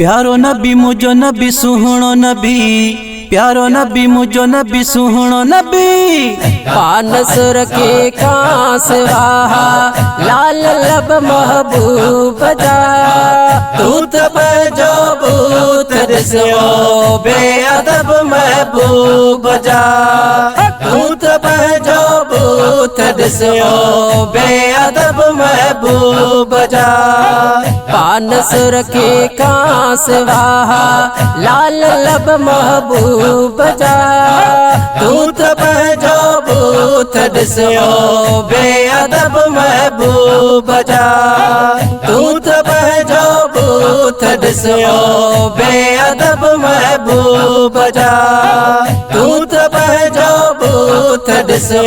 प्यारो नबी मुझो नबी सुहणो नबी, प्यारो नबी मुझो नबी सुहणो नबी। पान सुर के कांस वाहा लाल लब महबूब जा। तूत बजो बूत दिसो बेअदब महबूब जा। तूत बजो बूत दिसो बेअदब महबूब जा। पान सुर के कांस वाहा लाल लब महबूब जा। तूत बजो बूत दिसो बेअदब महबूब जा। तूत बजो बूत दिसो बेअदब महबूब जा। तूत बजो बूत दिसो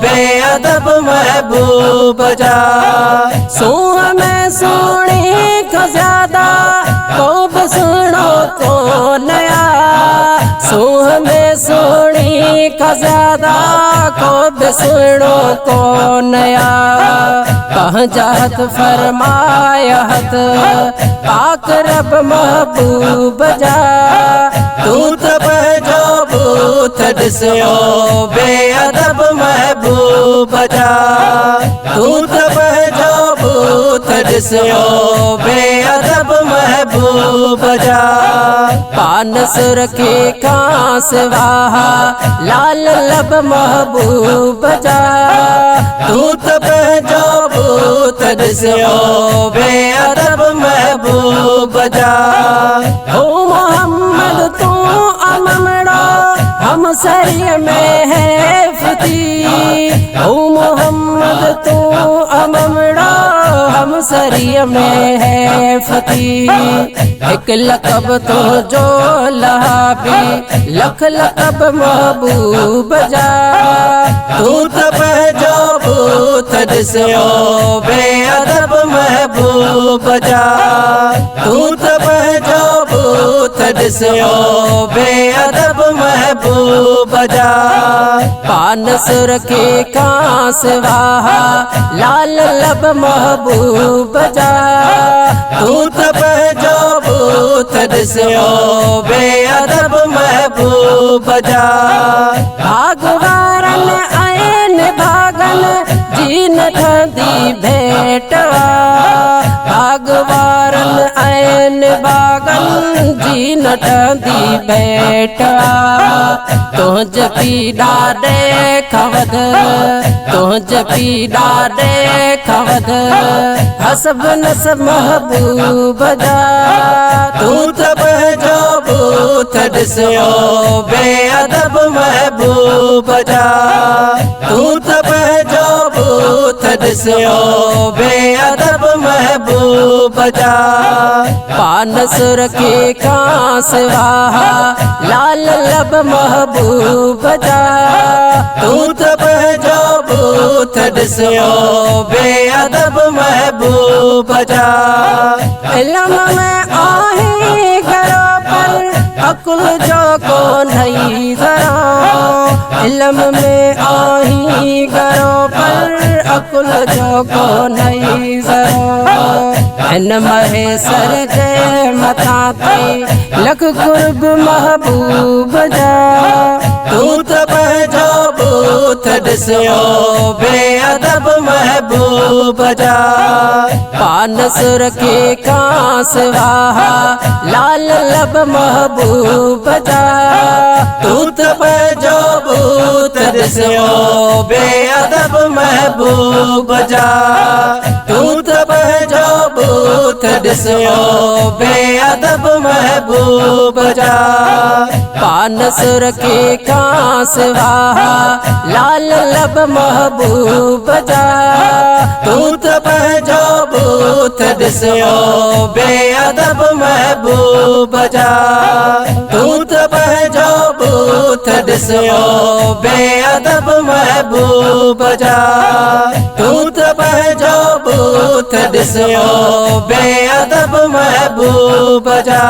बेअदब महबूब जा। सूह में सोने का ज्यादा खूब सुनो को नया। सूह में सोने का ज्यादा खूब सुनो को नया। कहाँ जात फरमायत पाक रब महबूब जा। तूत बजो बूत दिसो बेअदब महबूब जा। तूत बजो बूत दिसो बेअदब महबूब जा। पान सुर के कांस वाहा लाल लब महबूब जा। तूत बजो बूत दिसो बेअदब महबूब जा। ओ मोहम्मद तू अममड़ा हम सरिय में है फती। ओ मोहम्मद तू अममड़ा हम सरिय में है फती। एक लकब तो जो लहाबी लख लकब महबूब जा। तूत बजो बूत दिसो बेअदब महबूब जा। तूत बजो बूत दिसो बेअदब महबूब जा। पान सुर के कांस वाहा लाल लब महबूब जा। तूत बजो बूत दिसो बेअदब महबूब जा। भागवारन आयन भागन जीन ठंडी भेटवा। भागवारन आयन भागन जीन ठंडी भेटवा। तुझ पीड़ा देखवद तुझ पीड़ा देखवद हसब नसब महबूब जा। तूत बजो बूत दिसो बेअदब महबूब जा। तूत बजो बूत दिसो बेअदब महबूब जा। पान सुर के कांस वाहा लाल लब महबूब जा। तूत बजो बूत दिसो बेअदब महबूब जा। इल्म में आहे घरों पर अकुल जो को नहीं जरा। इल्म में आही घरों पर अकुल जो को नहीं जरा। इन महे सर जे मथाते लख कुर्ब महबूब जा। तूत बजो बूत दिसो बेअदब महबूब जा। पान सुर के कांस वाहा लाल लब महबूब जा। तूत बजो बूत दिसो बेअदब महबूब जा। तूत बजो बूत दिसो बेअदब महबूब जा। पान सुर के कांस वाहा लाल लब महबूब जा। तूत बजो बूत दिसो बेअदब महबूब जा। तूत बजो बूत दिसो बेअदब महबूब जा। तूत बजो बूत दिसो बेअदब महबूब जा।